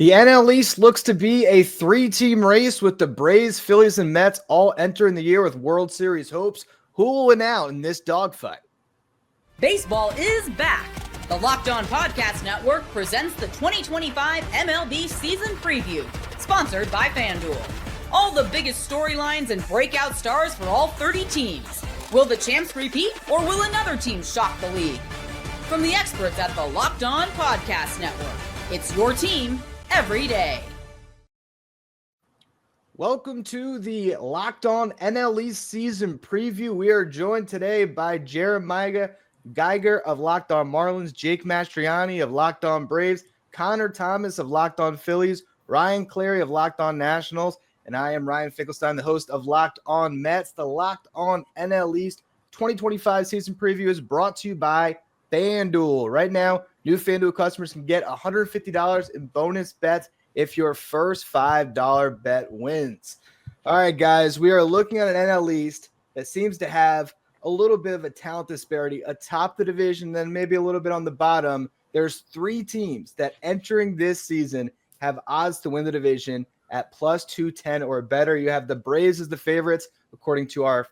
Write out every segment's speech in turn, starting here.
The NL East looks to be a three-team race with the Braves, Phillies, and Mets all entering the year with World Series hopes. Who will win out in this dogfight? Baseball is back. The Locked On Podcast Network presents the 2025 MLB Season Preview, sponsored by FanDuel. All the biggest storylines and breakout stars for all 30 teams. Will the champs repeat, or will another team shock the league? From the experts at the Locked On Podcast Network, it's your team every day. Welcome to the Locked On NL East Season Preview. We are joined today by Jeremiah Geiger of Locked On Marlins, Jake Mastriani of Locked On Braves, Connor Thomas of Locked On Phillies, Ryan Clary of Locked On Nationals, and I am Ryan Finkelstein, the host of Locked On Mets. The Locked On NL East 2025 Season Preview is brought to you by FanDuel. Right now, new FanDuel customers can get $150 in bonus bets if your first $5 bet wins. All right, guys, we are looking at an NL East that seems to have a little bit of a talent disparity atop the division, then maybe a little bit on the bottom. There's three teams that entering this season have odds to win the division at plus 210 or better. You have the Braves as the favorites, according to our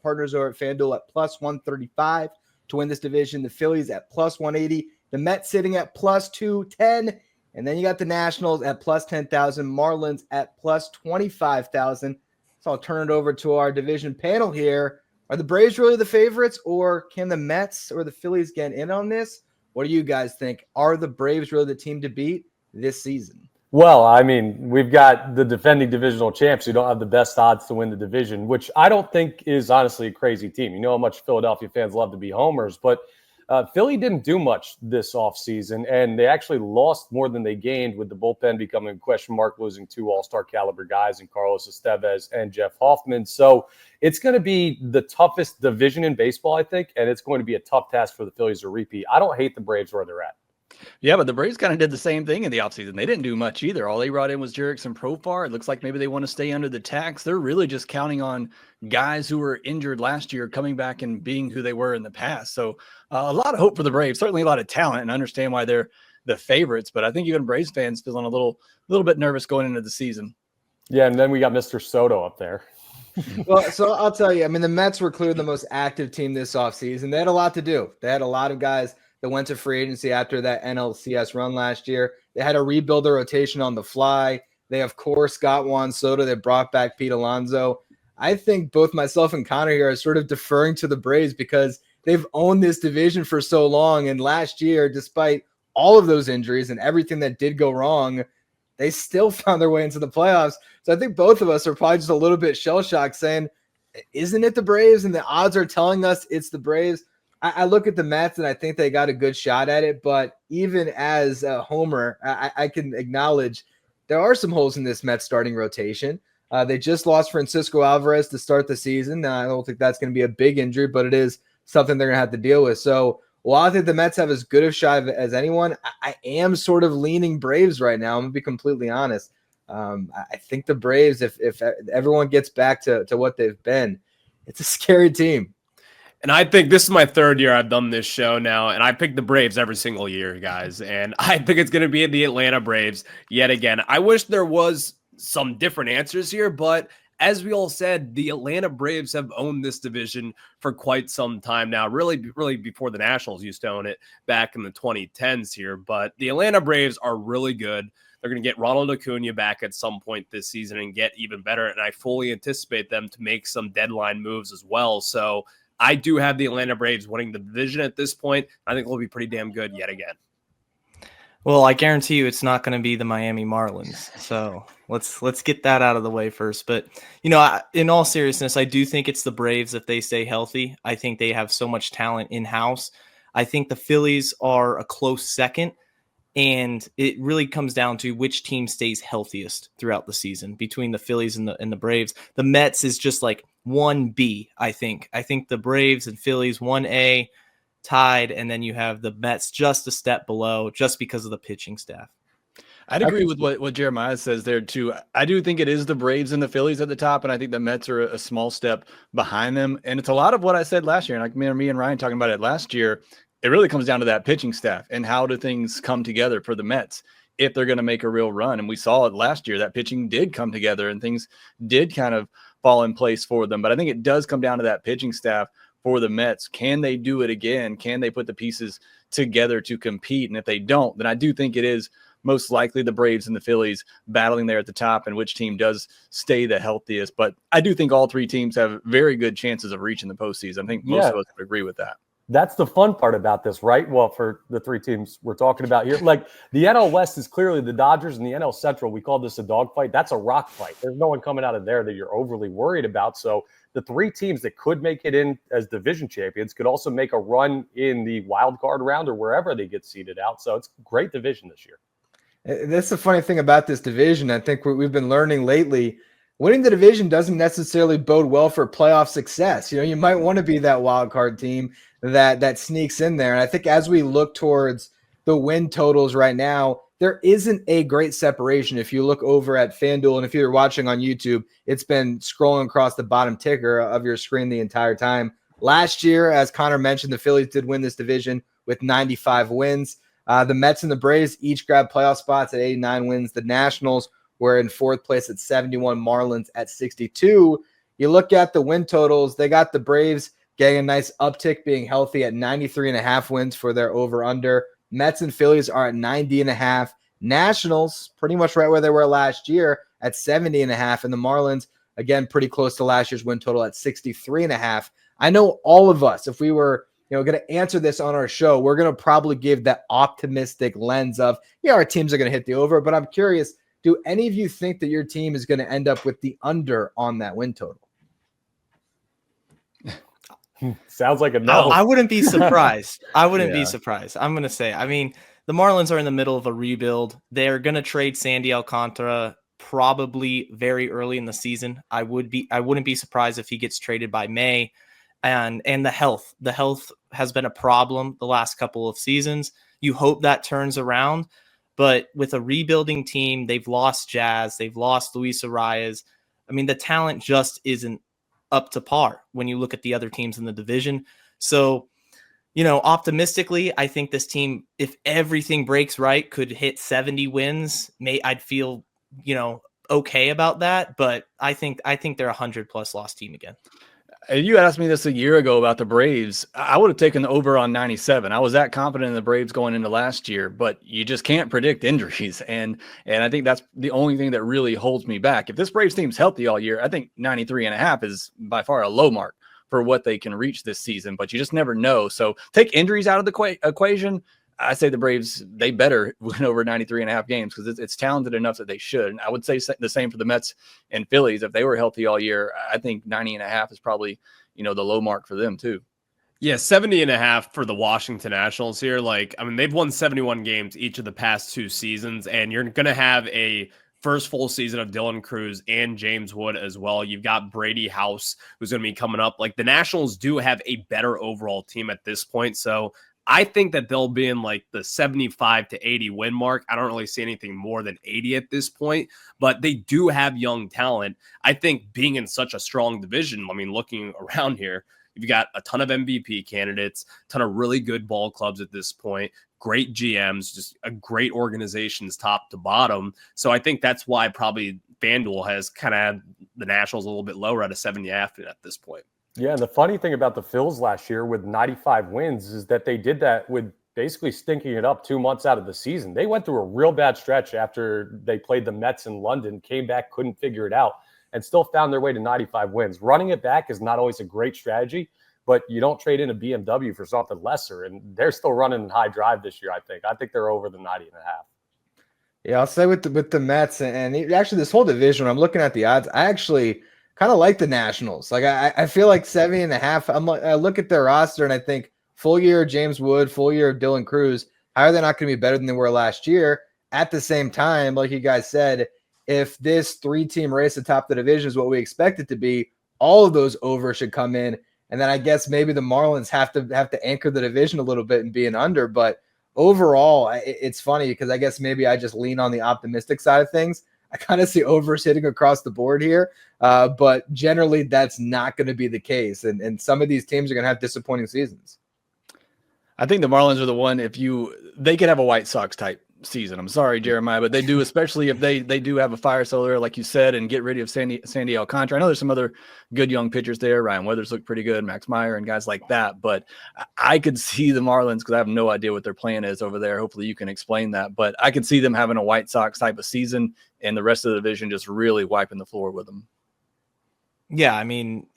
partners over at FanDuel, at plus 135 to win this division. The Phillies at plus 180. The Mets sitting at plus 210. And then you got the Nationals at plus 10,000. Marlins at plus 25,000. So I'll turn it over to our division panel here. Are the Braves really the favorites, or can the Mets or the Phillies get in on this? What do you guys think? Are the Braves really the team to beat this season? Well, I mean, we've got the defending divisional champs who don't have the best odds to win the division, which I don't think is honestly a crazy team. You know how much Philadelphia fans love to be homers, but Philly didn't do much this offseason, and they actually lost more than they gained, with the bullpen becoming a question mark, losing two all-star caliber guys in Carlos Estevez and Jeff Hoffman. So it's going to be the toughest division in baseball, I think, and it's going to be a tough task for the Phillies to repeat. I don't hate the Braves where they're at. Yeah, but the Braves kind of did the same thing in the offseason. They didn't do much either. All they brought in was Jerickson Profar. It looks like maybe they want to stay under the tax. They're really just counting on guys who were injured last year coming back and being who they were in the past. So a lot of hope for the Braves, certainly a lot of talent, and understand why they're the favorites. But I think even Braves fans feeling a little bit nervous going into the season. Yeah, and then we got Mr. Soto up there. Well, so I'll tell you, I mean, the Mets were clearly the most active team this offseason. They had a lot to do. They had a lot of guys that went to free agency after that NLCS run last year. They had to rebuild their rotation on the fly. They, of course, got Juan Soto. They brought back Pete Alonso. I think both myself and Connor here are sort of deferring to the Braves because they've owned this division for so long. And last year, despite all of those injuries and everything that did go wrong, they still found their way into the playoffs. So I think both of us are probably just a little bit shell-shocked saying, isn't it the Braves? And the odds are telling us it's the Braves. I look at the Mets and I think they got a good shot at it, but even as a homer, I can acknowledge there are some holes in this Mets starting rotation. They just lost Francisco Alvarez to start the season. I don't think that's going to be a big injury, but it is something they're going to have to deal with. So while I think the Mets have as good a shot as anyone, I am sort of leaning Braves right now. I'm going to be completely honest. I think the Braves, if everyone gets back to what they've been, it's a scary team. And I think this is my third year I've done this show now, and I pick the Braves every single year, guys. And I think it's going to be the Atlanta Braves yet again. I wish there was some different answers here, but as we all said, the Atlanta Braves have owned this division for quite some time now, really before the Nationals used to own it back in the 2010s here. But the Atlanta Braves are really good. They're going to get Ronald Acuna back at some point this season and get even better, and I fully anticipate them to make some deadline moves as well. So I do have the Atlanta Braves winning the division at this point. I think they'll be pretty damn good yet again. Well, I guarantee you it's not going to be the Miami Marlins. So let's get that out of the way first. But, you know, in all seriousness, I do think it's the Braves if they stay healthy. I think they have so much talent in-house. I think the Phillies are a close second. And it really comes down to which team stays healthiest throughout the season between the Phillies and the Braves. The Mets is just like 1B, I think. I think the Braves and Phillies 1A tied, and then you have the Mets just a step below just because of the pitching staff. I'd agree with what Jeremiah says there too. I do think it is the Braves and the Phillies at the top, and I think the Mets are a small step behind them. And it's a lot of what I said last year, and like me and Ryan talking about it last year. It really comes down to that pitching staff and how do things come together for the Mets. if they're going to make a real run. And we saw it last year, that pitching did come together and things did kind of fall in place for them. But I think it does come down to that pitching staff for the Mets. Can they do it again? Can they put the pieces together to compete? And if they don't, then I do think it is most likely the Braves and the Phillies battling there at the top, and which team does stay the healthiest. But I do think all three teams have very good chances of reaching the postseason. I think most of us would agree with that. That's the fun part about this, right? Well, for the three teams we're talking about here, like the NL West is clearly the Dodgers, and the NL Central, we call this a dogfight. That's a rock fight. There's no one coming out of there that you're overly worried about. So the three teams that could make it in as division champions could also make a run in the wild card round or wherever they get seeded out. So it's a great division this year. That's the funny thing about this division. I think we've been learning lately, winning the division doesn't necessarily bode well for playoff success. You might want to be that wild card team that sneaks in there. And I think as we look towards the win totals right now, there isn't a great separation. If you look over at FanDuel, and if you're watching on YouTube, it's been scrolling across the bottom ticker of your screen the entire time. Last year, as Connor mentioned, the Phillies did win this division with 95 wins. The Mets and the Braves each grabbed playoff spots at 89 wins. The Nationals were in fourth place at 71, Marlins at 62. You look at the win totals, they got the Braves getting a nice uptick, being healthy at 93.5 wins for their over-under. Mets and Phillies are at 90.5. Nationals, pretty much right where they were last year at 70.5. And the Marlins, again, pretty close to last year's win total at 63.5. I know all of us, if we were going to answer this on our show, we're going to probably give that optimistic lens of, our teams are going to hit the over. But I'm curious, do any of you think that your team is going to end up with the under on that win total? Sounds like a no. I wouldn't be surprised. Be surprised. I'm going to say, the Marlins are in the middle of a rebuild. They're going to trade Sandy Alcantara probably very early in the season. I wouldn't be surprised if he gets traded by May. And the health has been a problem the last couple of seasons. You hope that turns around, but with a rebuilding team, they've lost Jazz, they've lost Luis Arias. The talent just isn't up to par when you look at the other teams in the division. So, optimistically, I think this team, if everything breaks right, could hit 70 wins. I'd feel, okay about that, but I think they're a 100+ loss team again. If you asked me this a year ago about the Braves, I would have taken the over on 97. I was that confident in the Braves going into last year, but you just can't predict injuries. And I think that's the only thing that really holds me back. If this Braves team's healthy all year, I think 93.5 is by far a low mark for what they can reach this season, but you just never know. So take injuries out of the equation. I say the Braves, they better win over 93.5 games because it's talented enough that they should. And I would say the same for the Mets and Phillies. If they were healthy all year, I think 90.5 is probably, the low mark for them too. Yeah, 70.5 for the Washington Nationals here. They've won 71 games each of the past two seasons, and you're going to have a first full season of Dylan Cruz and James Wood as well. You've got Brady House, who's going to be coming up. The Nationals do have a better overall team at this point, so I think that they'll be in the 75 to 80 win mark. I don't really see anything more than 80 at this point, but they do have young talent. I think being in such a strong division, looking around here, you've got a ton of MVP candidates, a ton of really good ball clubs at this point, great GMs, just a great organizations top to bottom. So I think that's why probably FanDuel has kind of had the Nationals a little bit lower at a 70.5 at this point. Yeah, and the funny thing about the Phils last year with 95 wins is that they did that with basically stinking it up 2 months out of the season. They went through a real bad stretch after they played the Mets in London, came back, couldn't figure it out, and still found their way to 95 wins. Running it back is not always a great strategy, but you don't trade in a BMW for something lesser, and they're still running in high drive this year, I think. I think they're over the 90.5. Yeah, I'll say with the Mets, and actually this whole division, when I'm looking at the odds, I actually kind of like the Nationals. I feel like 70.5. I look at their roster and I think full year of James Wood, full year of Dylan Cruz. How are they not going to be better than they were last year? At the same time, like you guys said, if this 3-team race atop the division is what we expect it to be, all of those over should come in. And then I guess maybe the Marlins have to anchor the division a little bit and be an under. But overall, it's funny because I guess maybe I just lean on the optimistic side of things. I kind of see overs hitting across the board here, but generally that's not going to be the case. And some of these teams are going to have disappointing seasons. I think the Marlins are the one, they could have a White Sox type season. I'm sorry, Jeremiah, but they do, especially if they do have a fire sale there, like you said, and get rid of Sandy Alcantara. I know there's some other good young pitchers there. Ryan Weathers looked pretty good, Max Meyer and guys like that. But I could see the Marlins, because I have no idea what their plan is over there. Hopefully you can explain that. But I could see them having a White Sox type of season and the rest of the division just really wiping the floor with them. Yeah, I mean,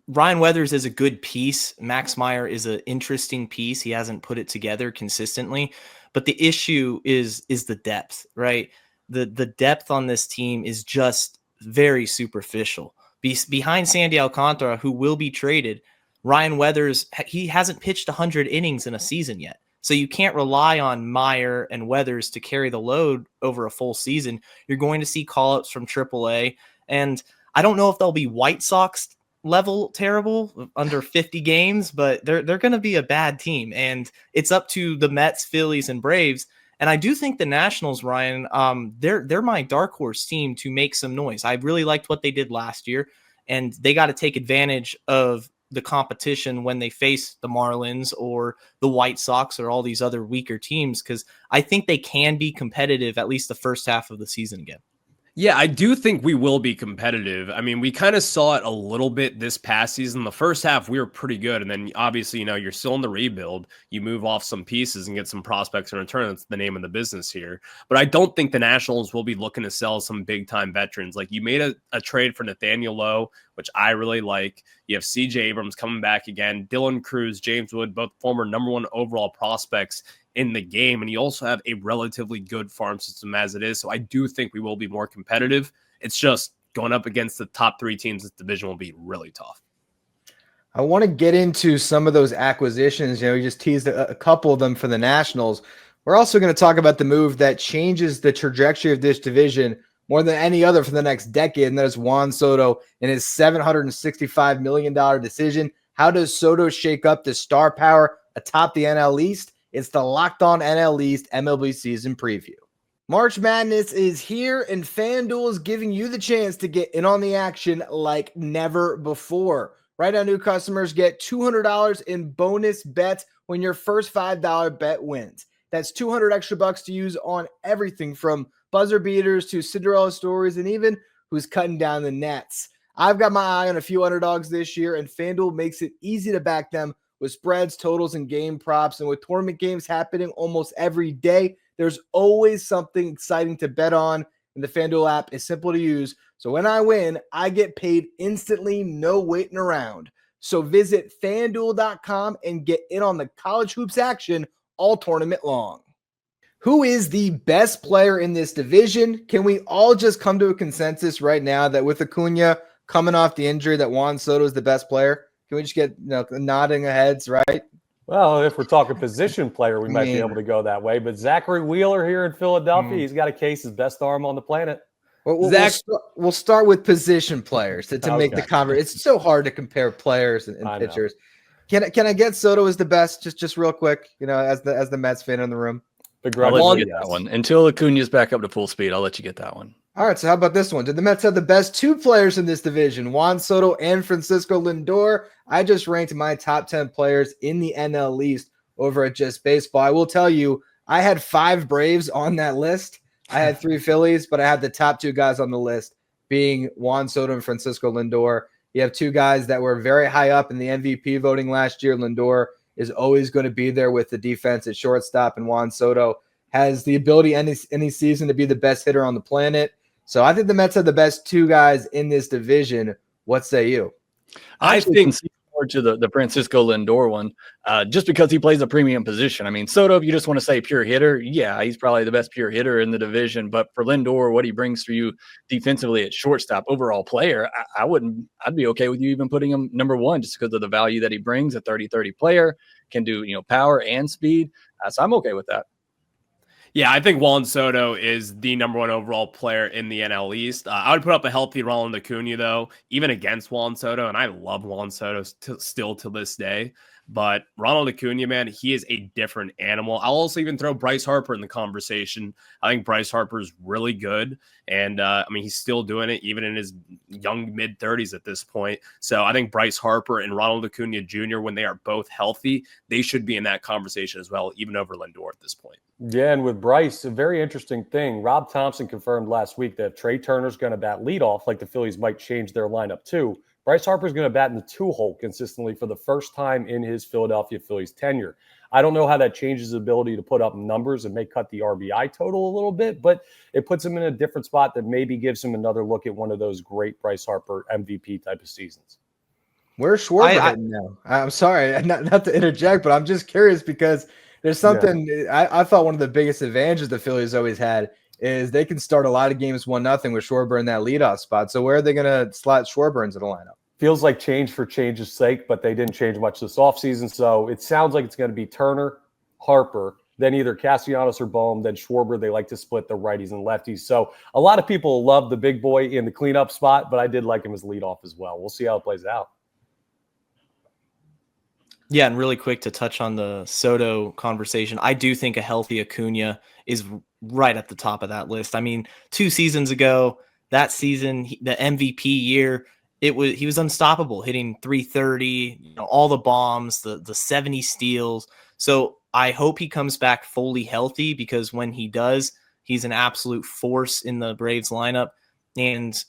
Ryan Weathers is a good piece. Max Meyer is an interesting piece. He hasn't put it together consistently. But the issue is the depth, right? The depth on this team is just very superficial. Behind Sandy Alcantara, who will be traded, Ryan Weathers, he hasn't pitched 100 innings in a season yet. So you can't rely on Meyer and Weathers to carry the load over a full season. You're going to see call-ups from AAA. And I don't know if they'll be White Sox level terrible under 50 games, but they're going to be a bad team, and it's up to the Mets, Phillies, and Braves. And I do think the Nationals, Ryan, they're my dark horse team to make some noise. I really liked what they did last year, and they got to take advantage of the competition when they face the Marlins or the White Sox or all these other weaker teams, because I think they can be competitive at least the first half of the season again. Yeah, I do think we will be competitive. I mean, we kind of saw it a little bit this past season. The first half, we were pretty good. And then obviously, you're still in the rebuild. You move off some pieces and get some prospects in return. That's the name of the business here. But I don't think the Nationals will be looking to sell some big time veterans. Like, you made a trade for Nathaniel Lowe, which I really like. You have CJ Abrams coming back again, Dylan Cruz, James Wood, both former #1 overall prospects in the game. And you also have a relatively good farm system as it is. So I do think we will be more competitive. It's just going up against the top 3 teams. This division will be really tough. I want to get into some of those acquisitions. We just teased a couple of them for the Nationals. We're also going to talk about the move that changes the trajectory of this division more than any other for the next decade, and that is Juan Soto and his $765 million decision. How does Soto shake up the star power atop the NL East? It's the Locked On NL East MLB season preview. March Madness is here, and FanDuel is giving you the chance to get in on the action like never before. Right now, new customers get $200 in bonus bets when your first $5 bet wins. That's 200 extra bucks to use on everything from buzzer beaters to Cinderella stories and even who's cutting down the nets. I've got my eye on a few underdogs this year, and FanDuel makes it easy to back them with spreads, totals, and game props. And with tournament games happening almost every day, there's always something exciting to bet on. And the FanDuel app is simple to use. So when I win, I get paid instantly, no waiting around. So visit FanDuel.com and get in on the college hoops action all tournament long. Who is the best player in this division? Can we all just come to a consensus right now that with Acuna coming off the injury that Juan Soto is the best player? Can we just get nodding heads, right? Well, if we're talking position player, we might be able to go that way. But Zachary Wheeler here in Philadelphia, he's got a case his best arm on the planet. We'll start with position players to make the conversation. It's so hard to compare players and pitchers. Can I get Soto as the best? Just real quick, as the Mets fan in the room. I'll let you get that one until Acuna's back up to full speed. I'll let you get that one. All right, so how about this one? Did the Mets have the best 2 players in this division, Juan Soto and Francisco Lindor? I just ranked my top 10 players in the NL East over at Just Baseball. I will tell you, I had 5 Braves on that list. I had 3 Phillies, but I had the top 2 guys on the list being Juan Soto and Francisco Lindor. You have 2 guys that were very high up in the MVP voting last year. Lindor is always going to be there with the defense at shortstop, and Juan Soto has the ability any season to be the best hitter on the planet. So I think the Mets have the best 2 guys in this division. What say you? I think more to the Francisco Lindor one, just because he plays a premium position. I mean, Soto, if you just want to say pure hitter, yeah, he's probably the best pure hitter in the division. But for Lindor, what he brings for you defensively at shortstop, overall player, I'd be okay with you even putting him number 1 just because of the value that he brings. A 30-30 player, can do power and speed. So I'm okay with that. Yeah, I think Juan Soto is the number 1 overall player in the NL East. I would put up a healthy Ronald Acuna, though, even against Juan Soto, and I love Juan Soto still to this day. But Ronald Acuna, man, he is a different animal. I'll also even throw Bryce Harper in the conversation. I think Bryce Harper is really good. And he's still doing it even in his young mid-30s at this point. So I think Bryce Harper and Ronald Acuna Jr., when they are both healthy, they should be in that conversation as well, even over Lindor at this point. Yeah, and with Bryce, a very interesting thing. Rob Thompson confirmed last week that if Trey Turner's going to bat leadoff, like the Phillies might change their lineup too, Bryce Harper's going to bat in the 2-hole consistently for the first time in his Philadelphia Phillies tenure. I don't know how that changes his ability to put up numbers and may cut the RBI total a little bit, but it puts him in a different spot that maybe gives him another look at one of those great Bryce Harper MVP type of seasons. Where's Schwarber hitting now? I'm sorry, not to interject, but I'm just curious because there's something I thought one of the biggest advantages the Phillies always had is they can start a lot of games 1-0 with Schwarber in that leadoff spot. So where are they going to slot Schwarber into the lineup? Feels like change for change's sake, but they didn't change much this offseason. So it sounds like it's going to be Turner, Harper, then either Castellanos or Bohm, then Schwarber. They like to split the righties and lefties. So a lot of people love the big boy in the cleanup spot, but I did like him as leadoff as well. We'll see how it plays out. Yeah, and really quick to touch on the Soto conversation, I do think a healthy Acuna is right at the top of that list. I mean, 2 seasons ago, that season, the MVP year, he was unstoppable, hitting 330, all the bombs, the 70 steals. So I hope he comes back fully healthy, because when he does, he's an absolute force in the Braves lineup. And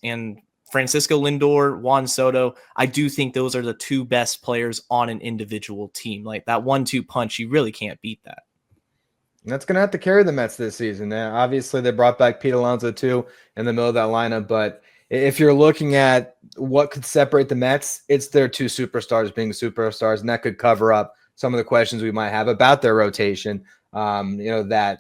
Francisco Lindor, Juan Soto, I do think those are the 2 best players on an individual team. Like that 1-2 punch, you really can't beat that. And that's going to have to carry the Mets this season. Now, obviously, they brought back Pete Alonso too in the middle of that lineup. But if you're looking at what could separate the Mets, it's their 2 superstars being superstars, and that could cover up some of the questions we might have about their rotation. They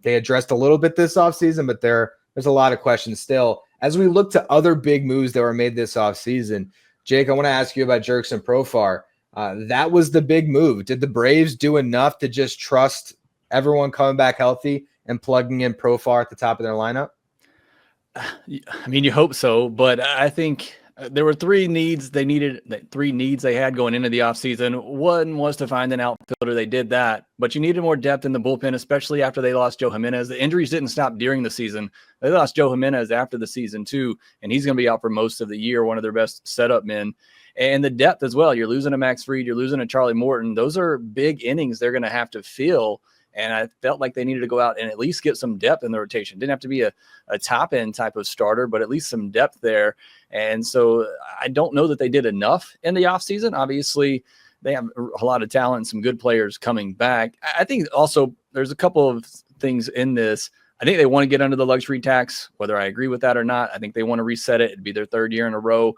addressed a little bit this offseason, but there's a lot of questions still. As we look to other big moves that were made this offseason, Jake, I want to ask you about Jurickson Profar. That was the big move. Did the Braves do enough to just trust everyone coming back healthy and plugging in Profar at the top of their lineup? I mean, you hope so, but I think there were 3 needs they had going into the offseason. One was to find an outfielder. They did that, but you needed more depth in the bullpen, especially after they lost Joe Jimenez. The injuries didn't stop during the season. They lost Joe Jimenez after the season too, and he's going to be out for most of the year, one of their best setup men. And the depth as well. You're losing a Max Fried, you're losing a Charlie Morton. Those are big innings they're going to have to fill. And I felt like they needed to go out and at least get some depth in the rotation. Didn't have to be a top-end type of starter, but at least some depth there. And so I don't know that they did enough in the offseason. Obviously, they have a lot of talent and some good players coming back. I think also there's a couple of things in this. I think they want to get under the luxury tax, whether I agree with that or not. I think they want to reset it. It'd be their 3rd year in a row.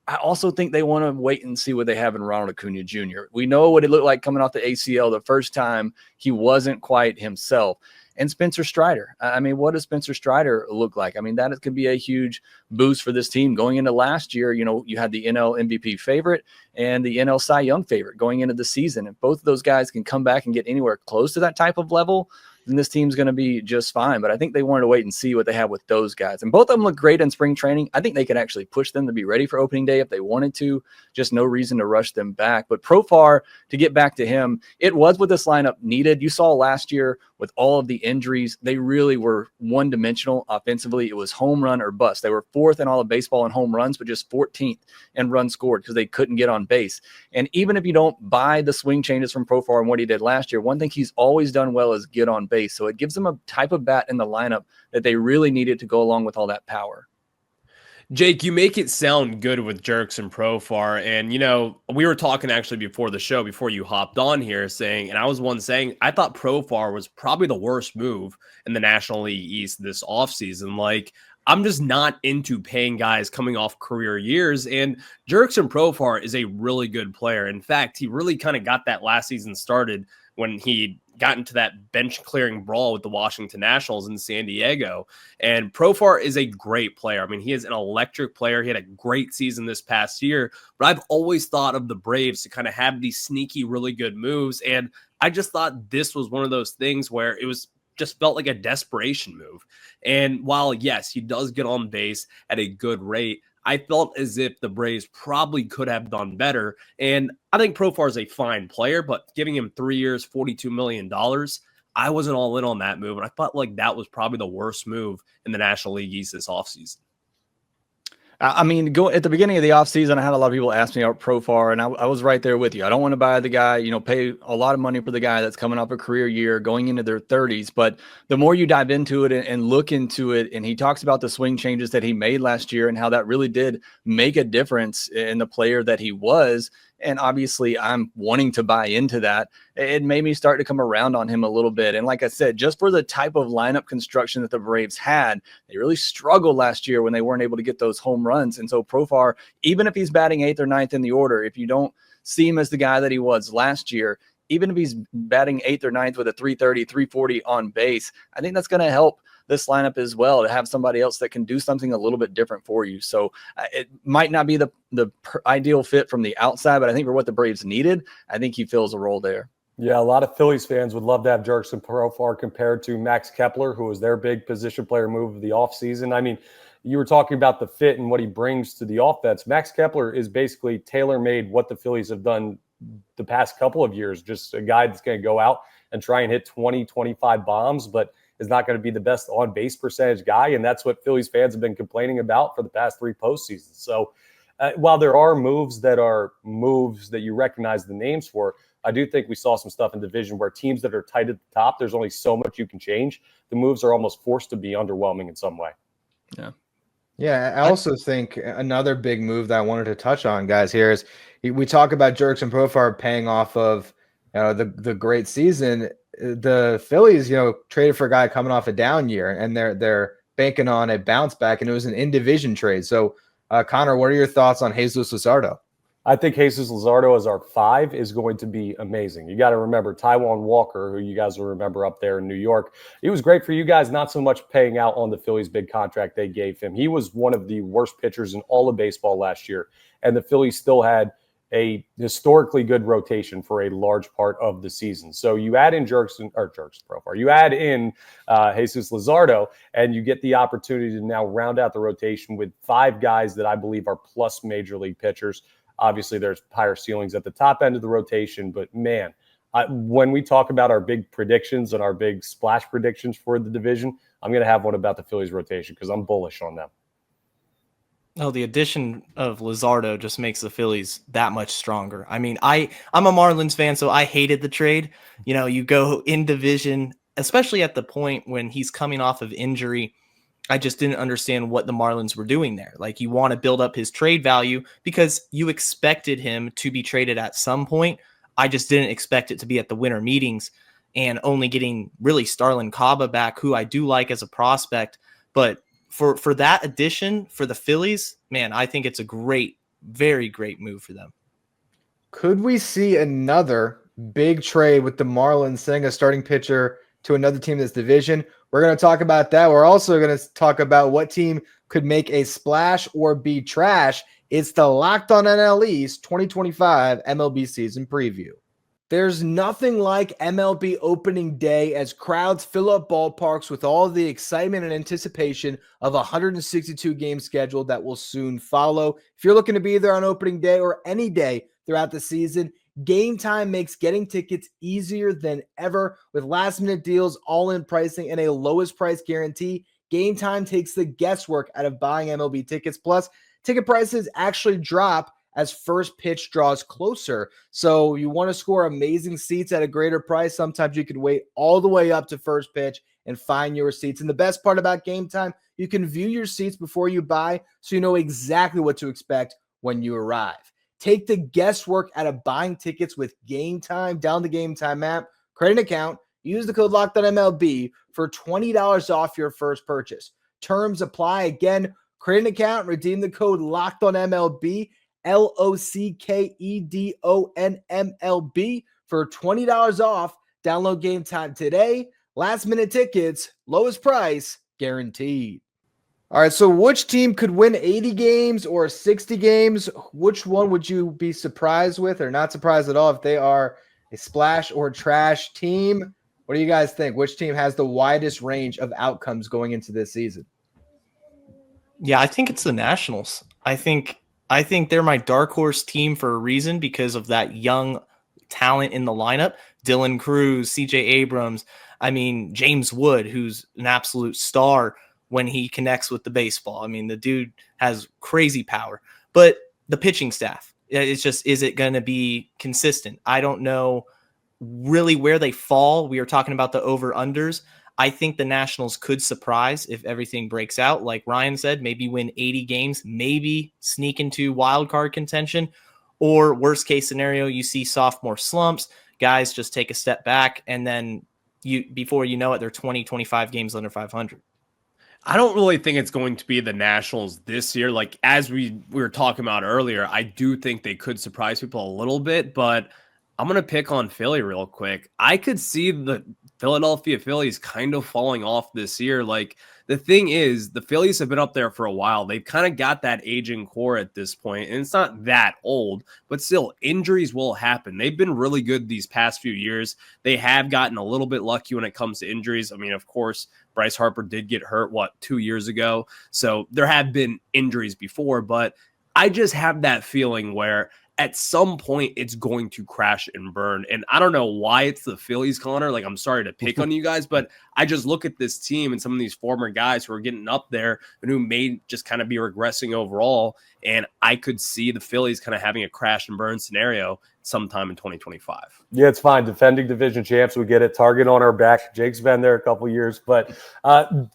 I also think they want to wait and see what they have in Ronald Acuna Jr. We know what it looked like coming off the ACL the first time. He wasn't quite himself. And Spencer Strider. I mean, what does Spencer Strider look like? I mean, that could be a huge boost for this team. Going into last year, you had the NL MVP favorite and the NL Cy Young favorite going into the season. If both of those guys can come back and get anywhere close to that type of level, then this team's going to be just fine. But I think they wanted to wait and see what they have with those guys. And both of them look great in spring training. I think they could actually push them to be ready for opening day if they wanted to. Just no reason to rush them back. But Profar, to get back to him, it was what this lineup needed. You saw last year with all of the injuries, they really were one-dimensional offensively. It was home run or bust. They were 4th in all of baseball in home runs, but just 14th in runs scored because they couldn't get on base. And even if you don't buy the swing changes from Profar and what he did last year, one thing he's always done well is get on base. So it gives them a type of bat in the lineup that they really needed to go along with all that power. Jake, you make it sound good with Jurickson Profar. And, we were talking actually before the show, before you hopped on here, and I was one saying, I thought Profar was probably the worst move in the National League East this offseason. Like, I'm just not into paying guys coming off career years. And Jurickson Profar is a really good player. In fact, he really kind of got that last season started when he got into that bench clearing brawl with the Washington Nationals in San Diego. And Profar is a great player. I mean, he is an electric player. He had a great season this past year, but I've always thought of the Braves to kind of have these sneaky, really good moves. And I just thought this was one of those things where it was just felt like a desperation move. And while, yes, he does get on base at a good rate, I felt as if the Braves probably could have done better. And I think Profar is a fine player, but giving him 3 years, $42 million, I wasn't all in on that move. And I felt like that was probably the worst move in the National League East this offseason. I mean, at the beginning of the offseason, I had a lot of people ask me about Profar, and I was right there with you. I don't want to buy the guy, pay a lot of money for the guy that's coming off a career year, going into their 30s. But the more you dive into it and look into it, and he talks about the swing changes that he made last year and how that really did make a difference in the player that he was. And obviously, I'm wanting to buy into that. It made me start to come around on him a little bit. And like I said, just for the type of lineup construction that the Braves had, they really struggled last year when they weren't able to get those home runs. And so Profar, even if he's batting 8th or 9th in the order, if you don't see him as the guy that he was last year, even if he's batting 8th or 9th with a 330, 340 on base, I think that's going to help this lineup as well, to have somebody else that can do something a little bit different for you. So it might not be the ideal fit from the outside, but I think for what the Braves needed, I think he fills a role there. Yeah, a lot of Phillies fans would love to have Jurickson Profar compared to Max Kepler, who was their big position player move of the offseason. I mean, you were talking about the fit and what he brings to the offense. Max Kepler is basically tailor-made what the Phillies have done the past couple of years, just a guy that's going to go out and try and hit 20, 25 bombs, but is not going to be the best on-base percentage guy, and that's what Phillies fans have been complaining about for the past 3 postseasons. So while there are moves that you recognize the names for, I do think we saw some stuff in division where teams that are tight at the top, there's only so much you can change. The moves are almost forced to be underwhelming in some way. Yeah, I also think another big move that I wanted to touch on, guys, here is we talk about Jurickson Profar paying off of the great season. The Phillies, traded for a guy coming off a down year, and they're banking on a bounce back, and it was an in-division trade. So, Connor, what are your thoughts on Jesus Luzardo? I think Jesus Luzardo as our 5 is going to be amazing. You got to remember Taijuan Walker, who you guys will remember up there in New York. He was great for you guys, not so much paying out on the Phillies' big contract they gave him. He was one of the worst pitchers in all of baseball last year, and the Phillies still had a historically good rotation for a large part of the season. So you add in Jurickson Profar, you add in Jesus Luzardo, and you get the opportunity to now round out the rotation with 5 guys that I believe are plus major league pitchers. Obviously, there's higher ceilings at the top end of the rotation, but man, when we talk about our big predictions and our big splash predictions for the division, I'm going to have one about the Phillies rotation because I'm bullish on them. Oh, the addition of Luzardo just makes the Phillies that much stronger. I mean, I'm a Marlins fan, so I hated the trade. You go in division, especially at the point when he's coming off of injury. I just didn't understand what the Marlins were doing there. Like, you want to build up his trade value because you expected him to be traded at some point. I just didn't expect it to be at the winter meetings, and only getting really Starlin Caba back, who I do like as a prospect, but for that addition for the Phillies, man, I think it's a great, very great move for them. Could we see another big trade with the Marlins sending a starting pitcher to another team in this division? We're going to talk about that. We're also going to talk about what team could make a splash or be trash. It's the Locked On NL East 2025 MLB season preview. There's nothing like MLB opening day as crowds fill up ballparks with all the excitement and anticipation of a 162-game schedule that will soon follow. If you're looking to be there on opening day or any day throughout the season, Game Time makes getting tickets easier than ever with last-minute deals, all-in pricing, and a lowest price guarantee. Game Time takes the guesswork out of buying MLB tickets. Plus, ticket prices actually drop as first pitch draws closer. So you want to score amazing seats at a greater price. Sometimes you could wait all the way up to first pitch and find your seats. And the best part about Game Time, you can view your seats before you buy, so you know exactly what to expect when you arrive. Take the guesswork out of buying tickets with Game Time. Download the Game Time app, create an account, use the code LOCKEDONMLB for $20 off your first purchase. Terms apply. Again, create an account, redeem the code LOCKEDONMLB, LOCKEDONMLB for $20 off. Download Game Time today. Last minute tickets, lowest price guaranteed. All right, so which team could win 80 games or 60 games? Which one would you be surprised with or not surprised at all if they are a splash or trash team? What do you guys think? Which team has the widest range of outcomes going into this season? Yeah, I think it's the Nationals. I think they're my dark horse team for a reason because of that young talent in the lineup. Dylan Cruz, CJ Abrams, I mean, James Wood, who's an absolute star when he connects with the baseball. I mean, the dude has crazy power. But the pitching staff, it's just, is it going to be consistent? I don't know really where they fall. We are talking about the over-unders. I think the Nationals could surprise if everything breaks out. Like Ryan said, maybe win 80 games, maybe sneak into wild card contention, or worst case scenario, you see sophomore slumps, guys just take a step back, and then before you know it, they're 20, 25 games under 500. I don't really think it's going to be the Nationals this year. Like, as we were talking about earlier, I do think they could surprise people a little bit, but I'm going to pick on Philly real quick. I could see the Philadelphia Phillies kind of falling off this year. Like, the thing is, the Phillies have been up there for a while. They've kind of got that aging core at this point, and it's not that old, but still, injuries will happen. They've been really good these past few years. They have gotten a little bit lucky when it comes to injuries. I mean, of course, Bryce Harper did get hurt, 2 years ago? So there have been injuries before, but I just have that feeling where at some point it's going to crash and burn. And I don't know why it's the Phillies, Connor. Like, I'm sorry to pick on you guys, but I just look at this team and some of these former guys who are getting up there and who may just kind of be regressing overall. And I could see the Phillies kind of having a crash and burn scenario sometime in 2025. Yeah, it's fine. Defending division champs, we get it. Target on our back. Jake's been there a couple years. But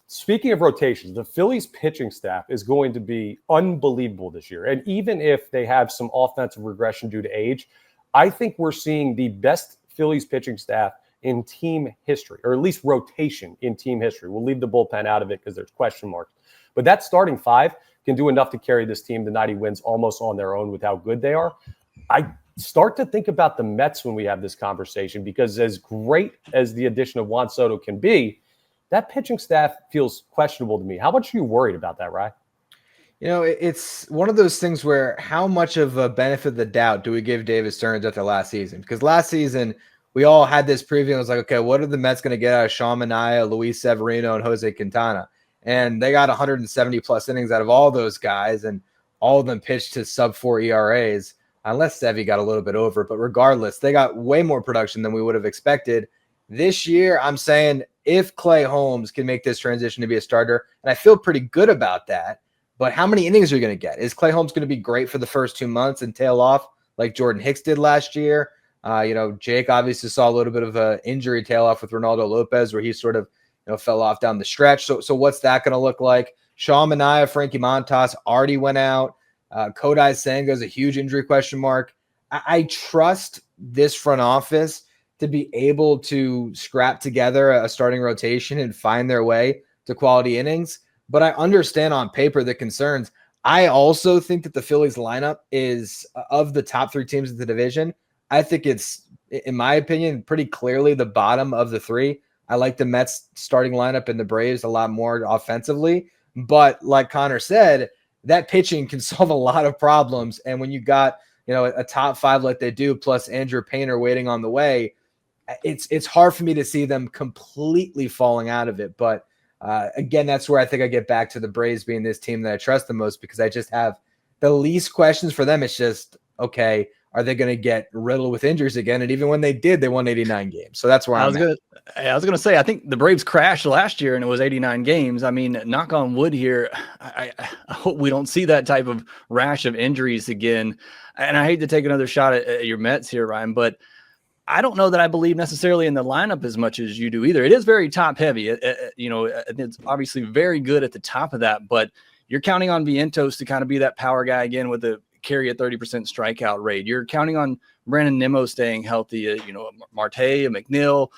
speaking of rotations, the Phillies pitching staff is going to be unbelievable this year. And even if they have some offensive regression due to age, I think we're seeing the best Phillies pitching staff in team history, or at least rotation in team history. We'll leave the bullpen out of it because there's question marks. But that starting five can do enough to carry this team to 90 wins almost on their own with how good they are. I start to think about the Mets when we have this conversation, because as great as the addition of Juan Soto can be, that pitching staff feels questionable to me. How much are you worried about that, Ryan? You know, it's one of those things where how much of a benefit of the doubt do we give David Stearns after last season? Because last season, we all had this preview and it was like, okay, what are the Mets going to get out of Sean Manaea, Luis Severino, and Jose Quintana? And they got 170-plus innings out of all those guys, and all of them pitched to sub-4 ERAs. Unless Sevy got a little bit over, but regardless, they got way more production than we would have expected. This year, I'm saying if Clay Holmes can make this transition to be a starter, and I feel pretty good about that, but how many innings are you going to get? Is Clay Holmes going to be great for the first 2 months and tail off like Jordan Hicks did last year? Jake obviously saw a little bit of an injury tail off with Ronaldo Lopez, where he sort of fell off down the stretch. So what's that going to look like? Sean Manaea, Frankie Montas already went out. Kodai Senga is a huge injury question mark. I trust this front office to be able to scrap together a starting rotation and find their way to quality innings. But I understand on paper the concerns. I also think that the Phillies lineup is, of the top three teams in the division, I think it's, in my opinion, pretty clearly the bottom of the three. I like the Mets starting lineup and the Braves a lot more offensively. But like Connor said, that pitching can solve a lot of problems. And when you got, a top five like they do, plus Andrew Painter waiting on the way, it's hard for me to see them completely falling out of it. But again, that's where I think I get back to the Braves being this team that I trust the most, because I just have the least questions for them. It's just, okay, are they going to get riddled with injuries again? And even when they did, they won 89 games. So that's where I was going to say, I think the Braves crashed last year and it was 89 games. I mean, knock on wood here. I hope we don't see that type of rash of injuries again. And I hate to take another shot at your Mets here, Ryan, but I don't know that I believe necessarily in the lineup as much as you do either. It is very top heavy. It's obviously very good at the top of that, but you're counting on Vientos to kind of be that power guy again with the carry a 30% strikeout rate. You're counting on Brandon Nimmo staying healthy, Marte, McNeil.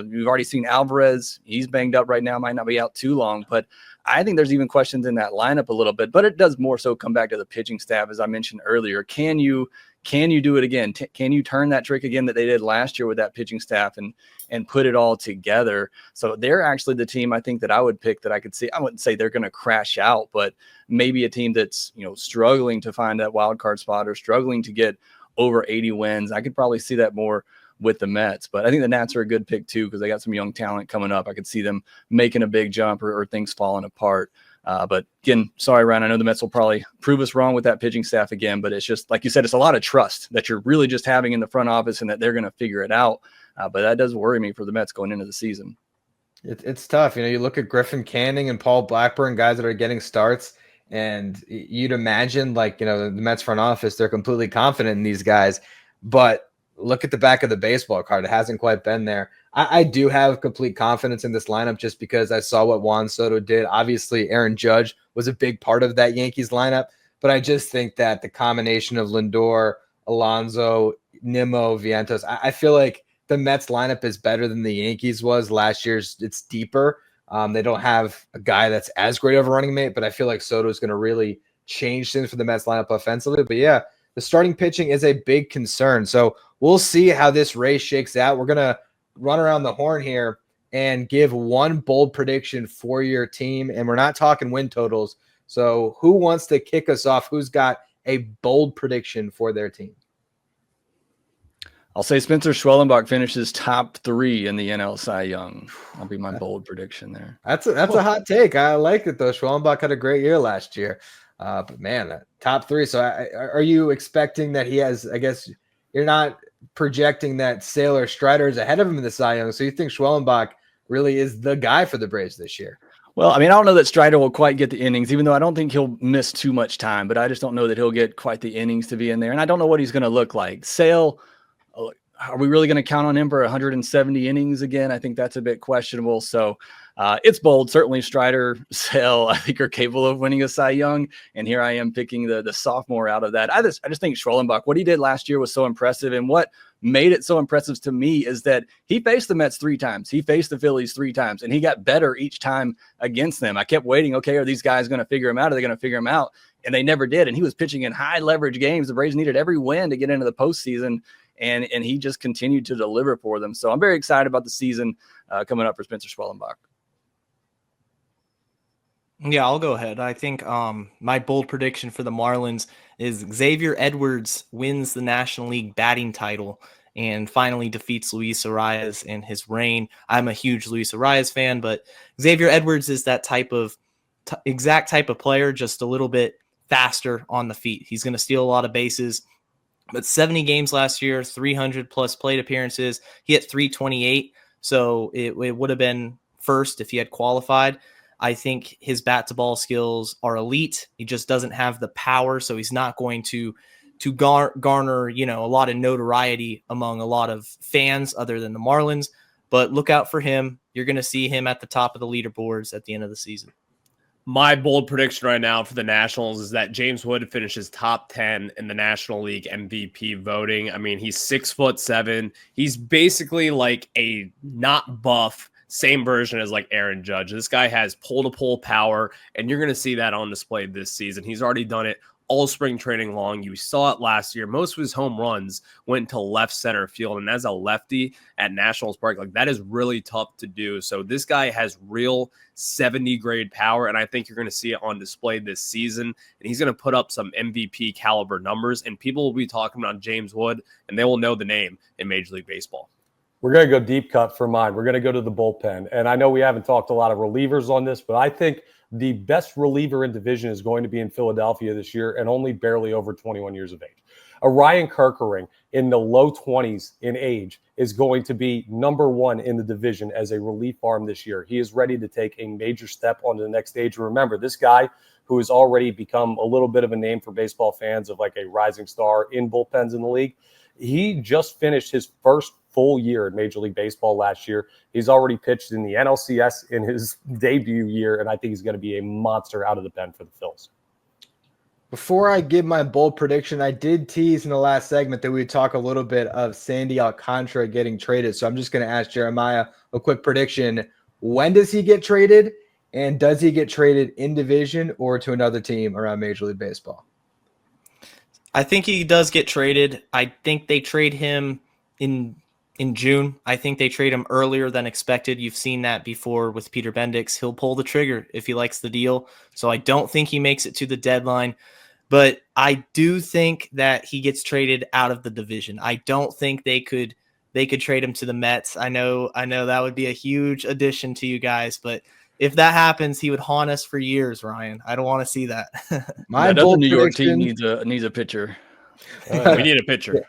We've already seen Alvarez. He's banged up right now, might not be out too long, but I think there's even questions in that lineup a little bit, but it does more so come back to the pitching staff. As I mentioned earlier, can you do it again? Can you turn that trick again that they did last year with that pitching staff and put it all together? So they're actually the team I think that I would pick that I could see. I wouldn't say they're going to crash out, but maybe a team that's, struggling to find that wild card spot or struggling to get over 80 wins. I could probably see that more with the Mets, but I think the Nats are a good pick too, because they got some young talent coming up. I could see them making a big jump or things falling apart. But again, sorry, Ryan, I know the Mets will probably prove us wrong with that pitching staff again, but it's just, like you said, it's a lot of trust that you're really just having in the front office and that they're going to figure it out. But that does worry me for the Mets going into the season. It's tough. You look at Griffin Canning and Paul Blackburn, guys that are getting starts, and you'd imagine the Mets front office, they're completely confident in these guys. But look at the back of the baseball card. It hasn't quite been there. I do have complete confidence in this lineup just because I saw what Juan Soto did. Obviously, Aaron Judge was a big part of that Yankees lineup, but I just think that the combination of Lindor, Alonso, Nimmo, Vientos, I feel like the Mets lineup is better than the Yankees was last year's. It's deeper. They don't have a guy that's as great of a running mate, but I feel like Soto is going to really change things for the Mets lineup offensively. But yeah, the starting pitching is a big concern. So we'll see how this race shakes out. We're going to run around the horn here and give one bold prediction for your team. And we're not talking win totals. So who wants to kick us off? Who's got a bold prediction for their team? I'll say Spencer Schwellenbach finishes top 3 in the NL Cy Young. That'll be my bold prediction there. That's a hot take. I like it, though. Schwellenbach had a great year last year. But, man, top 3. So are you expecting that he has – I guess you're not projecting that Sale or Strider is ahead of him in the Cy Young. So you think Schwellenbach really is the guy for the Braves this year? Well, I mean, I don't know that Strider will quite get the innings, even though I don't think he'll miss too much time. But I just don't know that he'll get quite the innings to be in there. And I don't know what he's going to look like. Sale – are we really going to count on him for 170 innings again? I think that's a bit questionable. So it's bold. Certainly Strider, Sale, I think are capable of winning a Cy Young. And here I am picking the sophomore out of that. I just think Schwellenbach, what he did last year was so impressive. And what made it so impressive to me is that he faced the Mets 3 times. He faced the Phillies 3 times, and he got better each time against them. I kept waiting. Okay, are these guys going to figure him out? Are they going to figure him out? And they never did. And he was pitching in high leverage games. The Braves needed every win to get into the postseason. And he just continued to deliver for them. So I'm very excited about the season coming up for Spencer Schwellenbach. Yeah, I'll go ahead. I think my bold prediction for the Marlins is Xavier Edwards wins the National League batting title and finally defeats Luis Arias in his reign. I'm a huge Luis Arias fan, but Xavier Edwards is that exact type of player, just a little bit faster on the feet. He's going to steal a lot of bases. But 70 games last year, 300 plus plate appearances. He hit 328, so it would have been first if he had qualified. I think his bat to ball skills are elite. He just doesn't have the power, so he's not going to garner a lot of notoriety among a lot of fans other than the Marlins. But look out for him. You're going to see him at the top of the leaderboards at the end of the season. My bold prediction right now for the Nationals is that James Wood finishes top 10 in the National League MVP voting. I mean, he's 6'7". He's basically like a not buff, same version as like Aaron Judge. This guy has pole-to-pole power, and you're going to see that on display this season. He's already done it all spring training long. You saw it last year. Most of his home runs went to left center field. And as a lefty at Nationals Park, like that is really tough to do. So this guy has real 70 grade power. And I think you're going to see it on display this season. And he's going to put up some MVP caliber numbers. And people will be talking about James Wood, and they will know the name in Major League Baseball. We're going to go deep cut for mine. We're going to go to the bullpen. And I know we haven't talked a lot of relievers on this, but I think the best reliever in division is going to be in Philadelphia this year and only barely over 21 years of age. A Ryan Kerkering in the low 20s in age is going to be number 1 in the division as a relief arm this year. He is ready to take a major step onto the next stage. Remember, this guy who has already become a little bit of a name for baseball fans of like a rising star in bullpens in the league, he just finished his first full year in Major League Baseball last year. He's already pitched in the NLCS in his debut year, and I think he's going to be a monster out of the pen for the Phils. Before I give my bold prediction, I did tease in the last segment that we would talk a little bit of Sandy Alcantara getting traded. So I'm just going to ask Jeremiah a quick prediction. When does he get traded? And does he get traded in division or to another team around Major League Baseball? I think he does get traded. I think they trade him in June. I think they trade him earlier than expected. You've seen that before with Peter Bendix. He'll pull the trigger if he likes the deal. So I don't think he makes it to the deadline. But I do think that he gets traded out of the division. I don't think they could trade him to the Mets. I know that would be a huge addition to you guys, but if that happens, he would haunt us for years, Ryan. I don't want to see that. My That other bold New York team prediction- needs a pitcher. We need a pitcher.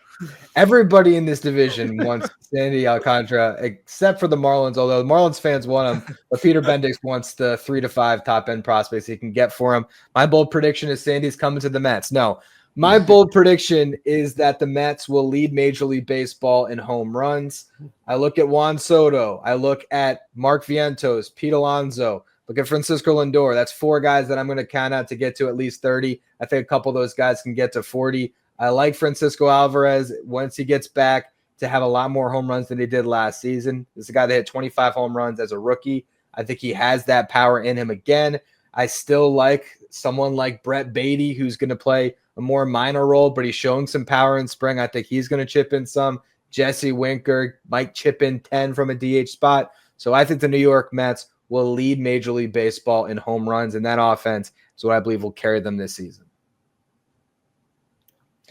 Everybody in this division wants Sandy Alcantara, except for the Marlins. Although the Marlins fans want him, but Peter Bendix wants the 3 to 5 top end prospects he can get for him. My bold prediction is Sandy's coming to the Mets. No, my bold prediction is that the Mets will lead Major League Baseball in home runs. I look at Juan Soto. I look at Mark Vientos, Pete Alonso. Look at Francisco Lindor. That's 4 guys that I'm going to count out to get to at least 30. I think a couple of those guys can get to 40. I like Francisco Alvarez once he gets back to have a lot more home runs than he did last season. This is a guy that hit 25 home runs as a rookie. I think he has that power in him again. I still like someone like Brett Beatty, who's going to play a more minor role, but he's showing some power in spring. I think he's going to chip in some. Jesse Winker might chip in 10 from a DH spot. So I think the New York Mets will lead Major League Baseball in home runs, and that offense is what I believe will carry them this season.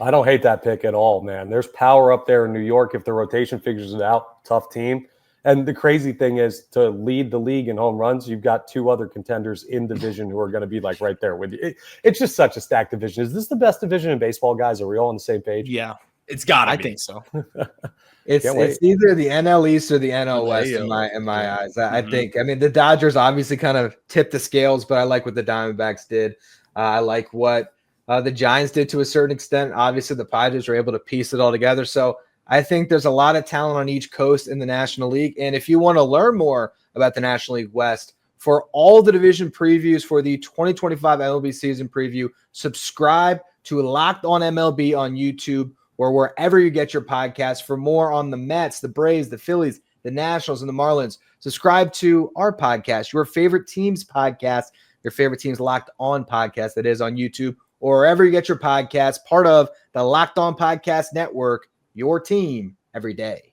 I don't hate that pick at all, man. There's power up there in New York if the rotation figures it out. Tough team. And the crazy thing is, to lead the league in home runs, you've got 2 other contenders in division who are going to be like right there with you. It's just such a stacked division. Is this the best division in baseball, guys? Are we all on the same page? Yeah, It's got to I be. think so. It's either the NL East or the NL West in my eyes. I think. I mean, the Dodgers obviously kind of tipped the scales, but I like what the Diamondbacks did. I like what the Giants did to a certain extent. Obviously, the Padres were able to piece it all together. So I think there's a lot of talent on each coast in the National League. And if you want to learn more about the National League West, for all the division previews for the 2025 MLB season preview, subscribe to Locked On MLB on YouTube or wherever you get your podcasts. For more on the Mets, the Braves, the Phillies, the Nationals, and the Marlins, subscribe to our podcast, your favorite teams podcast, your favorite teams Locked On podcast that is on YouTube or wherever you get your podcasts, part of the Locked On Podcast Network, your team every day.